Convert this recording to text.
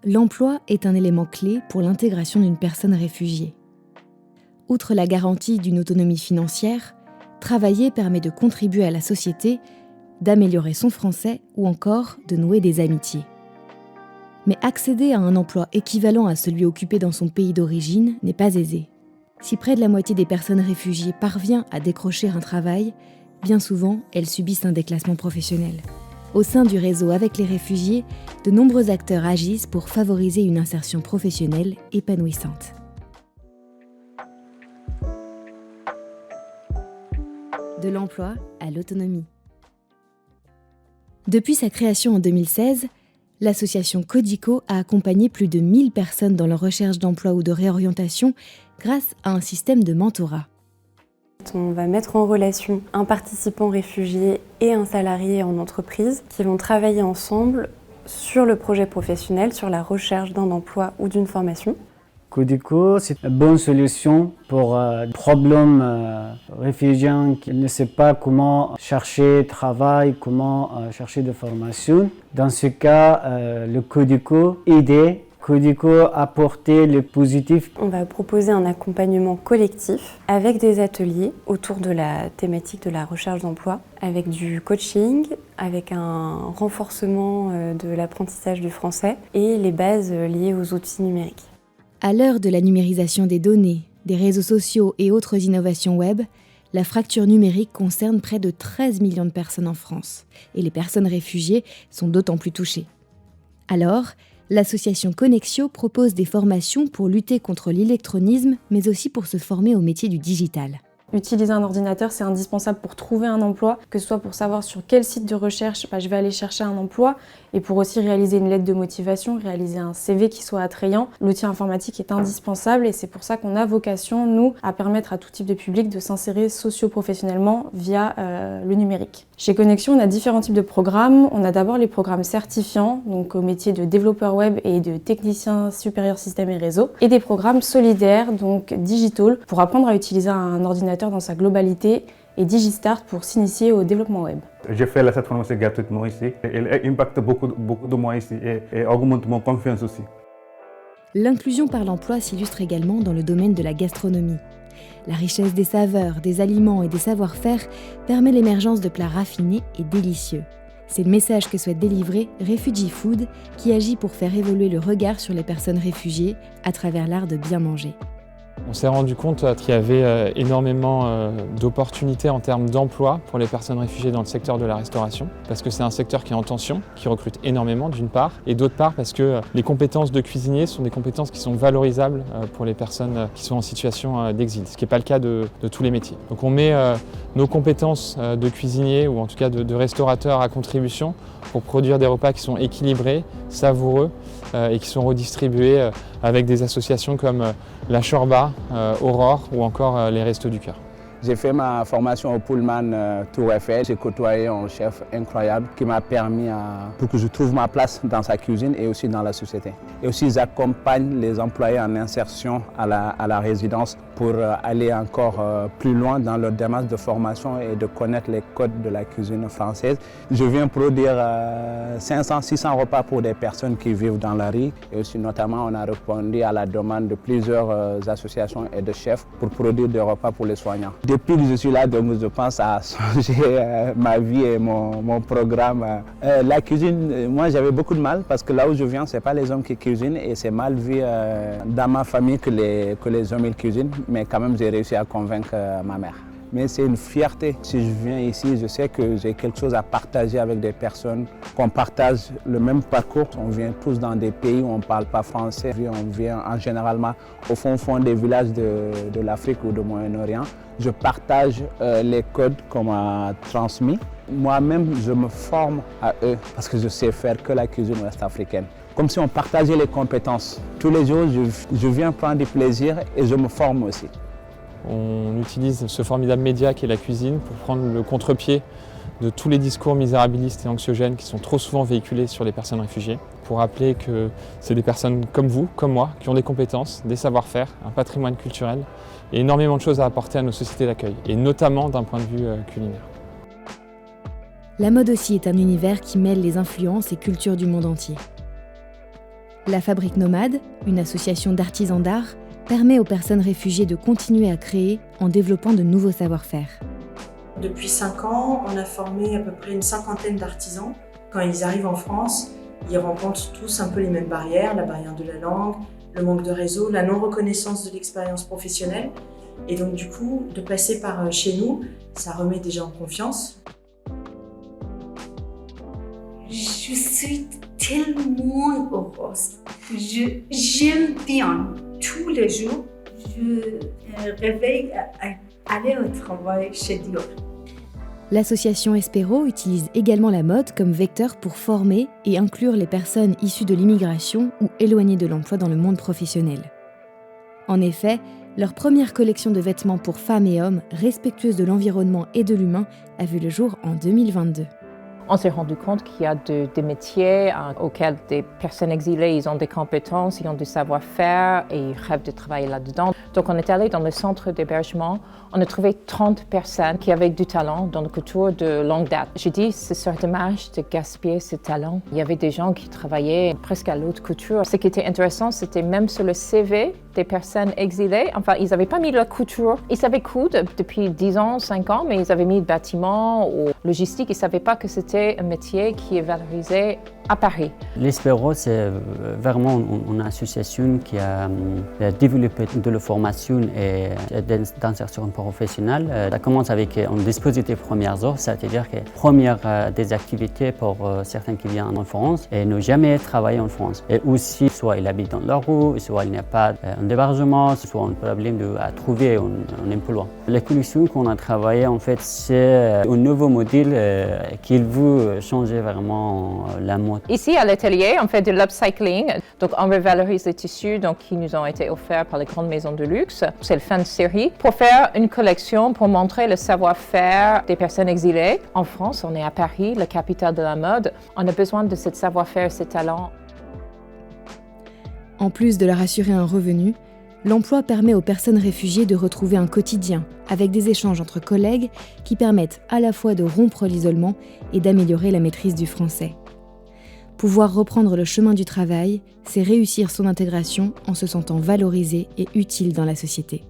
l'emploi est un élément clé pour l'intégration d'une personne réfugiée. Outre la garantie d'une autonomie financière, travailler permet de contribuer à la société, d'améliorer son français ou encore de nouer des amitiés. Mais accéder à un emploi équivalent à celui occupé dans son pays d'origine n'est pas aisé. Si près de la moitié des personnes réfugiées parvient à décrocher un travail, bien souvent, elles subissent un déclassement professionnel. Au sein du réseau Avec les réfugiés, de nombreux acteurs agissent pour favoriser une insertion professionnelle épanouissante. De l'emploi à l'autonomie. Depuis sa création en 2016, l'association Codico a accompagné plus de 1000 personnes dans leur recherche d'emploi ou de réorientation grâce à un système de mentorat. On va mettre en relation un participant réfugié et un salarié en entreprise qui vont travailler ensemble sur le projet professionnel, sur la recherche d'un emploi ou d'une formation. Codico, c'est une bonne solution pour les problèmes réfugiés qui ne savent pas comment chercher travail, comment chercher de formation. Dans ce cas, le Codico aide. Codico apporter le positif. On va proposer un accompagnement collectif avec des ateliers autour de la thématique de la recherche d'emploi, avec du coaching, avec un renforcement de l'apprentissage du français et les bases liées aux outils numériques. À l'heure de la numérisation des données, des réseaux sociaux et autres innovations web, la fracture numérique concerne près de 13 millions de personnes en France et les personnes réfugiées sont d'autant plus touchées. Alors, l'association Connexio propose des formations pour lutter contre l'électronisme, mais aussi pour se former au métier du digital. Utiliser un ordinateur, c'est indispensable pour trouver un emploi, que ce soit pour savoir sur quel site de recherche je vais aller chercher un emploi et pour aussi réaliser une lettre de motivation, réaliser un CV qui soit attrayant. L'outil informatique est indispensable et c'est pour ça qu'on a vocation, nous, à permettre à tout type de public de s'insérer socio-professionnellement via le numérique. Chez Connexio, on a différents types de programmes. On a d'abord les programmes certifiants, donc au métier de développeur web et de technicien supérieur système et réseau, et des programmes solidaires, donc digital, pour apprendre à utiliser un ordinateur dans sa globalité, et DigiStart pour s'initier au développement web. J'ai fait cette formation gratuitement ici. Elle impacte beaucoup de moi ici et augmente mon confiance aussi. L'inclusion par l'emploi s'illustre également dans le domaine de la gastronomie. La richesse des saveurs, des aliments et des savoir-faire permet l'émergence de plats raffinés et délicieux. C'est le message que souhaite délivrer Refugee Food, qui agit pour faire évoluer le regard sur les personnes réfugiées à travers l'art de bien manger. On s'est rendu compte qu'il y avait énormément d'opportunités en termes d'emploi pour les personnes réfugiées dans le secteur de la restauration, parce que c'est un secteur qui est en tension, qui recrute énormément d'une part, et d'autre part parce que les compétences de cuisinier sont des compétences qui sont valorisables pour les personnes qui sont en situation d'exil, ce qui n'est pas le cas de tous les métiers. Donc on met nos compétences de cuisinier ou en tout cas de restaurateur à contribution pour produire des repas qui sont équilibrés, savoureux et qui sont redistribués avec des associations comme la Chorba, Aurore ou encore les Restos du Cœur. J'ai fait ma formation au Pullman Tour Eiffel. J'ai côtoyé un chef incroyable qui m'a permis pour que je trouve ma place dans sa cuisine et aussi dans la société. Et aussi, j'accompagne les employés en insertion à la résidence pour aller encore plus loin dans leur démarche de formation et de connaître les codes de la cuisine française. Je viens produire 500-600 repas pour des personnes qui vivent dans la rue. Et aussi, notamment, on a répondu à la demande de plusieurs associations et de chefs pour produire des repas pour les soignants. Depuis que je suis là, donc je pense à changer ma vie et mon programme. La cuisine, moi j'avais beaucoup de mal parce que là où je viens, ce n'est pas les hommes qui cuisinent et c'est mal vu dans ma famille que les hommes ils cuisinent, mais quand même j'ai réussi à convaincre ma mère. Mais c'est une fierté. Si je viens ici, je sais que j'ai quelque chose à partager avec des personnes, qu'on partage le même parcours. On vient tous dans des pays où on ne parle pas français. On vient en généralement au fond des villages de l'Afrique ou du Moyen-Orient. Je partage les codes qu'on m'a transmis. Moi-même, je me forme à eux parce que je sais faire que la cuisine ouest-africaine. Comme si on partageait les compétences. Tous les jours, je viens prendre du plaisir et je me forme aussi. On utilise ce formidable média qu'est la cuisine pour prendre le contre-pied de tous les discours misérabilistes et anxiogènes qui sont trop souvent véhiculés sur les personnes réfugiées, pour rappeler que c'est des personnes comme vous, comme moi, qui ont des compétences, des savoir-faire, un patrimoine culturel et énormément de choses à apporter à nos sociétés d'accueil, et notamment d'un point de vue culinaire. La mode aussi est un univers qui mêle les influences et cultures du monde entier. La Fabrique Nomade, une association d'artisans d'art, permet aux personnes réfugiées de continuer à créer en développant de nouveaux savoir-faire. Depuis 5 ans, on a formé à peu près une 50aine d'artisans. Quand ils arrivent en France, ils rencontrent tous un peu les mêmes barrières, la barrière de la langue, le manque de réseau, la non-reconnaissance de l'expérience professionnelle. Et donc du coup, de passer par chez nous, ça remet déjà en confiance. Je suis tellement heureuse. J'aime bien. Tous les jours, je réveille à aller au travail chez Dior. L'association Espero utilise également la mode comme vecteur pour former et inclure les personnes issues de l'immigration ou éloignées de l'emploi dans le monde professionnel. En effet, leur première collection de vêtements pour femmes et hommes respectueuses de l'environnement et de l'humain a vu le jour en 2022. On s'est rendu compte qu'il y a des métiers auxquels des personnes exilées ils ont des compétences, ils ont du savoir-faire et ils rêvent de travailler là-dedans. Donc on est allé dans le centre d'hébergement, on a trouvé 30 personnes qui avaient du talent dans la couture de longue date. J'ai dit, ce serait dommage de gaspiller ce talent. Il y avait des gens qui travaillaient presque à l'haute couture. Ce qui était intéressant, c'était même sur le CV des personnes exilées. Enfin, ils n'avaient pas mis de la couture. Ils savaient coudre depuis 10 ans, 5 ans, mais ils avaient mis le bâtiment ou logistique. Ils ne savaient pas que c'était un métier qui est valorisé à Paris. L'Espero, c'est vraiment une association qui a développé de la formation et d'insertion professionnelle. Ça commence avec un dispositif premières heures, c'est-à-dire que première des activités pour certains qui viennent en France et n'ont jamais travaillé en France. Et aussi, soit ils habitent dans la rue, soit il n'y a pas d'hébergement, soit un problème à trouver un emploi. La collection qu'on a travaillée, en fait, c'est un nouveau modèle qui veut changer vraiment la mode. Ici, à l'atelier, on fait de l'upcycling. Donc, on revalorise les tissus qui nous ont été offerts par les grandes maisons de luxe. C'est le fin de série pour faire une collection pour montrer le savoir-faire des personnes exilées. En France, on est à Paris, la capitale de la mode. On a besoin de ce savoir-faire, ce talent. En plus de leur assurer un revenu, l'emploi permet aux personnes réfugiées de retrouver un quotidien avec des échanges entre collègues qui permettent à la fois de rompre l'isolement et d'améliorer la maîtrise du français. Pouvoir reprendre le chemin du travail, c'est réussir son intégration en se sentant valorisé et utile dans la société.